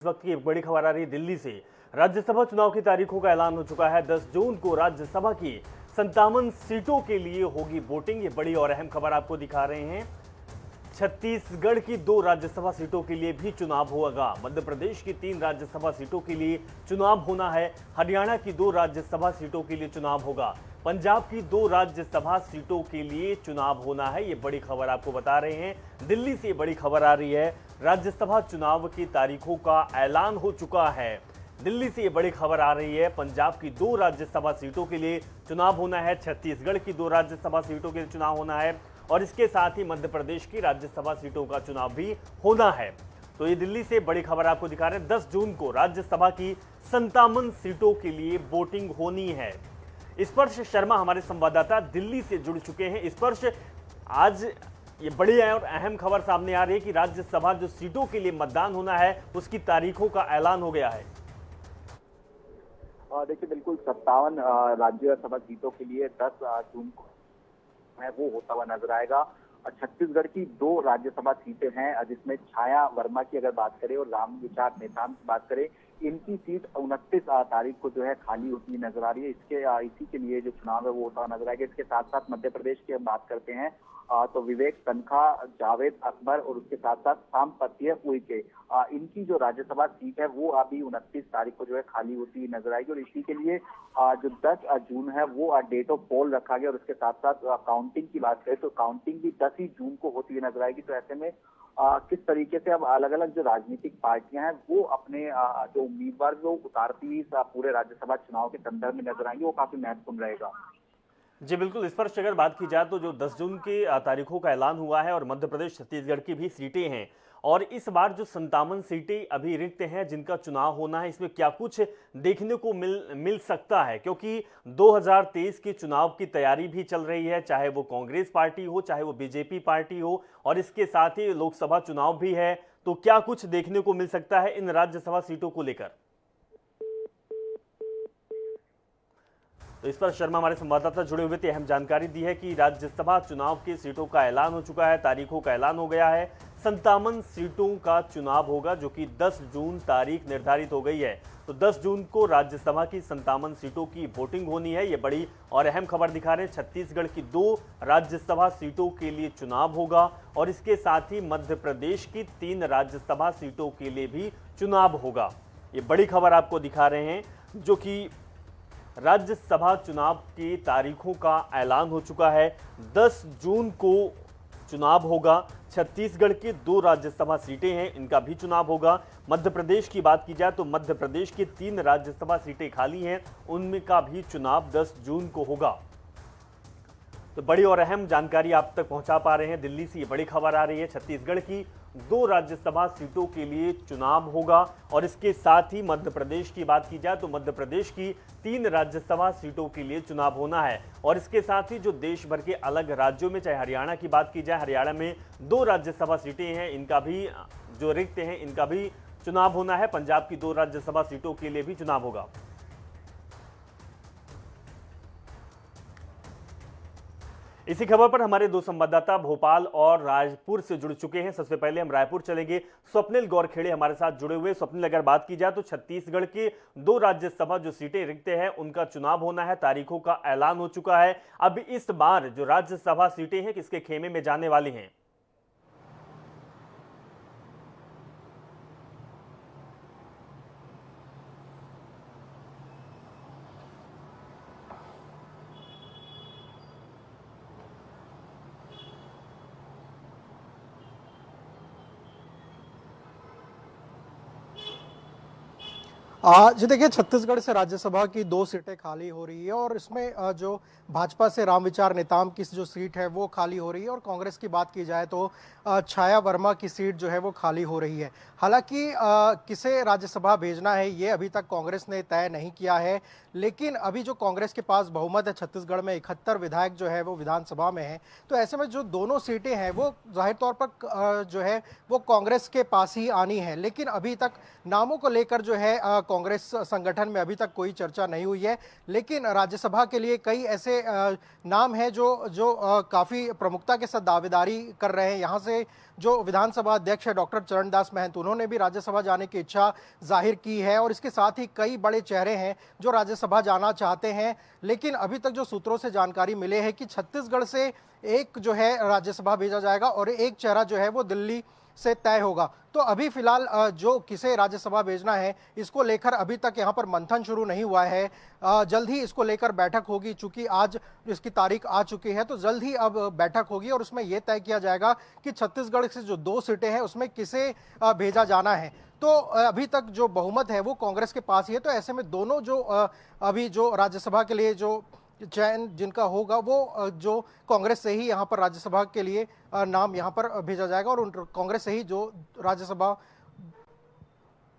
इस वक्त की एक बड़ी खबर आ रही है दिल्ली से। राज्यसभा चुनाव की तारीखों का ऐलान हो चुका है। 10 जून को राज्यसभा की 57 सीटों के लिए होगी वोटिंग। ये बड़ी और अहम खबर आपको दिखा रहे हैं। छत्तीसगढ़ की 2 राज्यसभा सीटों के लिए भी चुनाव होगा। मध्य प्रदेश की 3 राज्यसभा सीटों के लिए चुनाव होना है। हरियाणा की 2 राज्यसभा सीटों के लिए चुनाव होगा। पंजाब की 2 राज्यसभा सीटों के लिए चुनाव होना है। ये बड़ी खबर आपको बता रहे हैं। दिल्ली से बड़ी खबर आ रही है। राज्यसभा चुनाव की तारीखों का ऐलान हो चुका है। दिल्ली से ये बड़ी खबर आ रही है। पंजाब की 2 राज्यसभा सीटों के लिए चुनाव होना है। छत्तीसगढ़ की 2 राज्यसभा सीटों के लिए चुनाव होना है और इसके साथ ही मध्य प्रदेश की राज्यसभा सीटों का चुनाव भी होना है। तो ये दिल्ली से बड़ी खबर आपको दिखा रहे हैं। 10 जून को राज्यसभा की 57 सीटों के लिए वोटिंग होनी है। स्पर्श शर्मा हमारे संवाददाता दिल्ली से जुड़ चुके हैं। स्पर्श, आज ये बड़ी और अहम खबर सामने आ रही है कि राज्यसभा जो सीटों के लिए मतदान होना है उसकी तारीखों का ऐलान हो गया है। देखिए, बिल्कुल 57 राज्यसभा सीटों के लिए 10 जून को है वो होता हुआ नजर आएगा। छत्तीसगढ़ की 2 राज्यसभा सीटें हैं जिसमें छाया वर्मा की अगर बात करें और रामविचार नेताम की बात करें, इनकी सीट 29 तारीख को जो है खाली होती नजर आ रही है। इसी के लिए जो चुनाव है वो होता हुआ नजर आएगा। इसके साथ साथ मध्य प्रदेश की हम बात करते हैं तो विवेक तनखा, जावेद अकबर और उसके साथ साथ सांपत्य उइके, इनकी जो राज्यसभा सीट है वो अभी 29 तारीख को जो है खाली होती नजर आएगी। और इसी के लिए जो 10 जून है वो डेट ऑफ पोल रखा गया। और उसके साथ साथ काउंटिंग की बात करें तो काउंटिंग भी 10 ही जून को होती हुई नजर आएगी। तो ऐसे में किस तरीके से अब अलग अलग जो राजनीतिक पार्टियां हैं वो अपने जो उम्मीदवार वो उतारती इस पूरे राज्यसभा चुनाव के संदर्भ में नजर आएंगे, वो काफी महत्वपूर्ण रहेगा। जी बिल्कुल, इस पर अगर बात की जाए तो जो 10 जून की तारीखों का ऐलान हुआ है और मध्य प्रदेश छत्तीसगढ़ की भी सीटें हैं और इस बार जो 57 सीटें अभी रिक्त हैं जिनका चुनाव होना है, इसमें क्या कुछ देखने को मिल सकता है? क्योंकि 2023 के चुनाव की तैयारी भी चल रही है, चाहे वो कांग्रेस पार्टी हो चाहे वो बीजेपी पार्टी हो, और इसके साथ ही लोकसभा चुनाव भी है। तो क्या कुछ देखने को मिल सकता है इन राज्यसभा सीटों को लेकर? तो इस पर शर्मा हमारे संवाददाता जुड़े हुए थे, अहम जानकारी दी है कि राज्यसभा चुनाव की सीटों का ऐलान हो चुका है, तारीखों का ऐलान हो गया है। 57 सीटों का चुनाव होगा जो कि 10 जून तारीख निर्धारित हो गई है। तो 10 जून को राज्यसभा की 57 सीटों की वोटिंग होनी है। ये बड़ी और अहम खबर दिखा रहे हैं। छत्तीसगढ़ की 2 राज्यसभा सीटों के लिए चुनाव होगा और इसके साथ ही मध्य प्रदेश की 3 राज्यसभा सीटों के लिए भी चुनाव होगा। ये बड़ी खबर आपको दिखा रहे हैं जो कि राज्यसभा चुनाव की तारीखों का ऐलान हो चुका है। 10 जून को चुनाव होगा। छत्तीसगढ़ की 2 राज्यसभा सीटें हैं, इनका भी चुनाव होगा। मध्य प्रदेश की बात की जाए तो मध्य प्रदेश की 3 राज्यसभा सीटें खाली हैं, उनमें का भी चुनाव 10 जून को होगा। तो बड़ी और अहम जानकारी आप तक पहुंचा पा रहे हैं। दिल्ली से ये बड़ी खबर आ रही है। छत्तीसगढ़ की 2 राज्यसभा सीटों के लिए चुनाव होगा और इसके साथ ही मध्य प्रदेश की बात की जाए तो मध्य प्रदेश की 3 राज्यसभा सीटों के लिए चुनाव होना है। और इसके साथ ही जो देश भर के अलग राज्यों में, चाहे हरियाणा की बात की जाए, हरियाणा में 2 राज्यसभा सीटें हैं, इनका भी जो रिक्त हैं इनका भी चुनाव होना है। पंजाब की 2 राज्यसभा सीटों के लिए भी चुनाव होगा। इसी खबर पर हमारे 2 संवाददाता भोपाल और रायपुर से जुड़ चुके हैं। सबसे पहले हम रायपुर चलेंगे। स्वप्निल गौरखेड़े हमारे साथ जुड़े हुए। स्वप्निल, अगर बात की जाए तो छत्तीसगढ़ के 2 राज्यसभा जो सीटें रिक्त हैं उनका चुनाव होना है, तारीखों का ऐलान हो चुका है। अब इस बार जो राज्यसभा सीटें हैं किसके खेमे में जाने वाली हैं? जी देखिए, छत्तीसगढ़ से राज्यसभा की 2 सीटें खाली हो रही है और इसमें जो भाजपा से रामविचार नेताम की जो सीट है वो खाली हो रही है और कांग्रेस की बात की जाए तो छाया वर्मा की सीट जो है वो खाली हो रही है। हालांकि किसे राज्यसभा भेजना है ये अभी तक कांग्रेस ने तय नहीं किया है, लेकिन अभी जो कांग्रेस के पास बहुमत है छत्तीसगढ़ में, 71 विधायक जो है वो विधानसभा में है, तो ऐसे में जो दोनों सीटें हैं वो जाहिर तौर पर जो है वो कांग्रेस के पास ही आनी है। लेकिन अभी तक नामों को लेकर जो है कांग्रेस संगठन में अभी तक कोई चर्चा नहीं हुई है, लेकिन राज्यसभा के लिए कई ऐसे नाम हैं जो जो काफी प्रमुखता के साथ दावेदारी कर रहे हैं। यहाँ से जो विधानसभा अध्यक्ष है डॉक्टर चरणदास महंत, उन्होंने भी राज्यसभा जाने की इच्छा जाहिर की है और इसके साथ ही कई बड़े चेहरे हैं जो राज्यसभा जाना चाहते हैं। लेकिन अभी तक जो सूत्रों से जानकारी मिले है कि छत्तीसगढ़ से एक जो है राज्यसभा भेजा जाएगा और एक चेहरा जो है वो दिल्ली से तय होगा। तो अभी फिलहाल जो किसे राज्यसभा भेजना है इसको लेकर अभी तक यहाँ पर मंथन शुरू नहीं हुआ है। जल्द ही इसको लेकर बैठक होगी, चूंकि आज इसकी तारीख आ चुकी है तो जल्द ही अब बैठक होगी और उसमें यह तय किया जाएगा कि छत्तीसगढ़ से जो 2 सीटें हैं उसमें किसे भेजा जाना है। तो अभी तक जो बहुमत है वो कांग्रेस के पास ही है। तो ऐसे में दोनों जो अभी जो राज्यसभा के लिए जो चयन जिनका होगा वो जो कांग्रेस से ही यहाँ पर राज्यसभा के लिए नाम यहाँ पर भेजा जाएगा और उन कांग्रेस से ही जो राज्यसभा।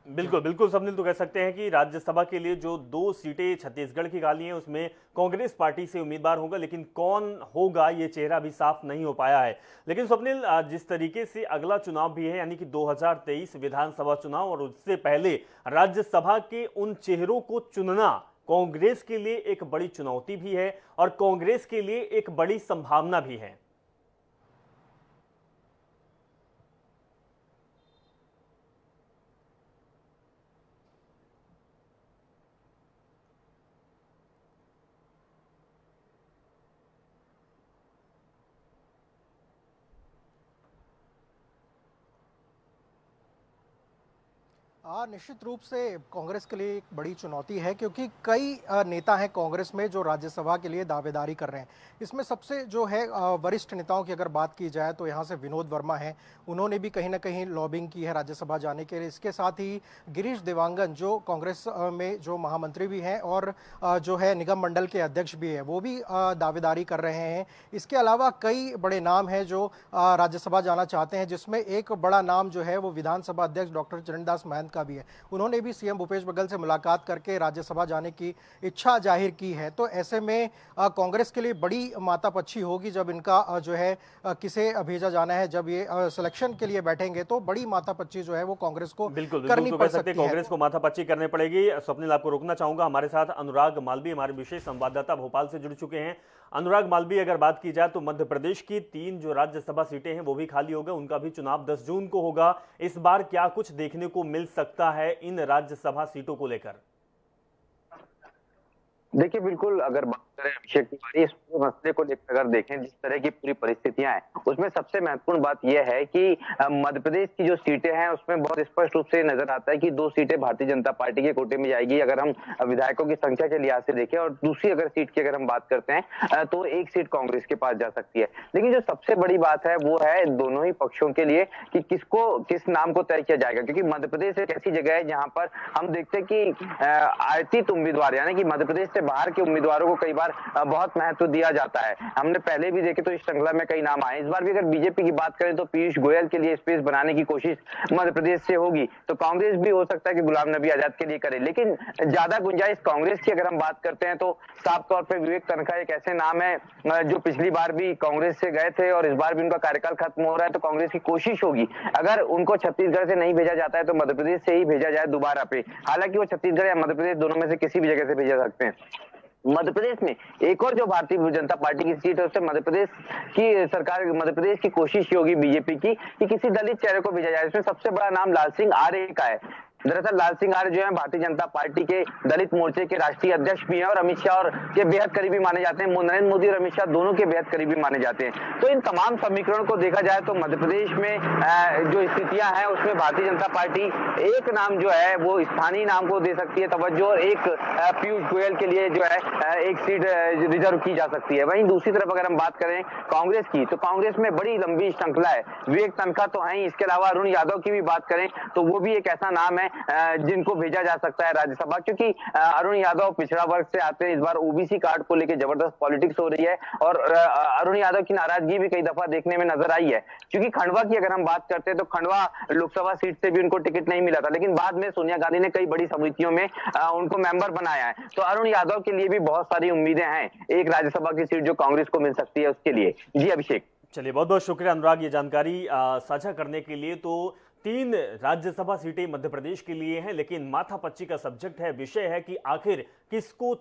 बिल्कुल बिल्कुल स्वप्निल, तो कह सकते हैं कि राज्यसभा के लिए जो 2 सीटें छत्तीसगढ़ की खाली हैं उसमें कांग्रेस पार्टी से उम्मीदवार होगा, लेकिन कौन होगा ये चेहरा भी साफ नहीं हो पाया है। लेकिन स्वप्निल, जिस तरीके से अगला चुनाव भी है यानी कि 2023 विधानसभा चुनाव और उससे पहले राज्यसभा के उन चेहरों को चुनना कांग्रेस के लिए एक बड़ी चुनौती भी है और कांग्रेस के लिए एक बड़ी संभावना भी है। निश्चित रूप से कांग्रेस के लिए एक बड़ी चुनौती है, क्योंकि कई नेता हैं कांग्रेस में जो राज्यसभा के लिए दावेदारी कर रहे हैं। इसमें सबसे जो है वरिष्ठ नेताओं की अगर बात की जाए तो यहाँ से विनोद वर्मा हैं, उन्होंने भी कहीं ना कहीं लॉबिंग की है राज्यसभा जाने के लिए। इसके साथ ही गिरीश देवांगन जो कांग्रेस में जो महामंत्री भी हैं और जो है निगम मंडल के अध्यक्ष भी है, वो भी दावेदारी कर रहे हैं। इसके अलावा कई बड़े नाम हैं जो राज्यसभा जाना चाहते हैं, जिसमें एक बड़ा नाम जो है वो विधानसभा अध्यक्ष डॉक्टर चरणदास महंत का भी है। उन्होंने भी सीएम भूपेश बघेल से मुलाकात करके राज्यसभा जाने की इच्छा जाहिर की है। तो ऐसे में कांग्रेस के लिए बड़ी मातापच्ची होगी जब इनका जो है किसे भेजा जाना है। जब ये सिलेक्शन के लिए बैठेंगे तो बड़ी मातापच्ची जो है वो कांग्रेस को करनी पड़ सकती है। कांग्रेस को माथापच्ची करनी पड़ेगी। स्वप्निल, आपको रोकना चाहूंगा, हमारे साथ अनुराग मालवीय हमारे विशेष संवाददाता भोपाल से जुड़ चुके हैं। अनुराग मालवीय, अगर बात की जाए तो मध्य प्रदेश की 3 जो राज्यसभा सीटें हैं वो भी खाली हो गए, उनका भी चुनाव 10 जून को होगा। इस बार क्या कुछ देखने को मिल सकता है इन राज्यसभा सीटों को लेकर? देखिए, बिल्कुल अगर बात करें अभिषेक तिवारी, इस पूरे मसले को लेकर अगर देखें जिस तरह की पूरी परिस्थितियां हैं, उसमें सबसे महत्वपूर्ण बात यह है कि मध्य प्रदेश की जो सीटें हैं उसमें बहुत स्पष्ट रूप से नजर आता है कि 2 सीटें भारतीय जनता पार्टी के कोटे में जाएगी अगर हम विधायकों की संख्या के लिहाज से देखें, और दूसरी अगर सीट की अगर हम बात करते हैं तो 1 सीट कांग्रेस के पास जा सकती है। लेकिन जो सबसे बड़ी बात है वो है दोनों ही पक्षों के लिए कि किस नाम को तय किया जाएगा, क्योंकि मध्य प्रदेश एक ऐसी जगह है जहां पर हम देखते हैं कि आयातित उम्मीदवार यानी कि मध्य प्रदेश बाहर के उम्मीदवारों को कई बार बहुत महत्व दिया जाता है। हमने पहले भी देखे तो इस श्रृंखला में कई नाम आए। इस बार भी अगर बीजेपी की बात करें तो पीयूष गोयल के लिए स्पेस बनाने की कोशिश मध्य प्रदेश से होगी, तो कांग्रेस भी हो सकता है कि गुलाम नबी आजाद के लिए करे। लेकिन ज्यादा गुंजाइश कांग्रेस की अगर हम बात करते हैं तो साफ तौर पर विवेक तनखा एक ऐसे नाम है जो पिछली बार भी कांग्रेस से गए थे और इस बार भी उनका कार्यकाल खत्म हो रहा है, तो कांग्रेस की कोशिश होगी अगर उनको छत्तीसगढ़ से नहीं भेजा जाता है तो मध्य प्रदेश से ही भेजा जाए दोबारा पे। हालांकि वो छत्तीसगढ़ या मध्य प्रदेश दोनों में से किसी भी जगह से भेजा सकते हैं। मध्य प्रदेश में एक और जो भारतीय जनता पार्टी की सीट है उससे मध्य प्रदेश की सरकार, मध्य प्रदेश की कोशिश होगी बीजेपी की कि किसी दलित चेहरे को भेजा जाए। इसमें सबसे बड़ा नाम लाल सिंह आर्य का है। दरअसल लाल सिंह आर्य जो है भारतीय जनता पार्टी के दलित मोर्चे के राष्ट्रीय अध्यक्ष भी हैं और अमित शाह और के बेहद करीबी माने जाते हैं। नरेंद्र मोदी और अमित शाह दोनों के बेहद करीबी माने जाते हैं। तो इन तमाम समीकरणों को देखा जाए तो मध्य प्रदेश में जो स्थितियां हैं उसमें भारतीय जनता पार्टी एक नाम जो है वो स्थानीय नाम को दे सकती है तवज्जो, और एक पीयूष गोयल के लिए जो है एक सीट रिजर्व की जा सकती है। वहीं दूसरी तरफ अगर हम बात करें कांग्रेस की, तो कांग्रेस में बड़ी लंबी श्रृंखला है। विवेक तनखा तो है ही, इसके अलावा अरुण यादव की भी बात करें तो वो भी एक ऐसा नाम है जिनको भेजा जा सकता है राज्यसभा, क्योंकि अरुण यादव पिछड़ा वर्ग से आते हैं। इस बार ओबीसी कार्ड को लेकर जबरदस्त पॉलिटिक्स हो रही है और अरुण यादव की नाराजगी भी कई दफा देखने में नजर आई है। क्योंकि खंडवा की अगर हम बात करते हैं तो खंडवा लोकसभा सीट से भी उनको टिकट नहीं मिला था, लेकिन बाद में सोनिया गांधी ने कई बड़ी समितियों में उनको मेंबर बनाया है। तो अरुण यादव के लिए भी बहुत सारी उम्मीदें हैं एक राज्यसभा की सीट जो कांग्रेस को मिल सकती है उसके लिए। जी अभिषेक। चलिए, बहुत बहुत शुक्रिया अनुराग ये जानकारी साझा करने के लिए। तो 3 राज्यसभा सीटें मध्य प्रदेश के लिए हैं, लेकिन माथापच्ची का सब्जेक्ट है, विषय है कि आखिर किसको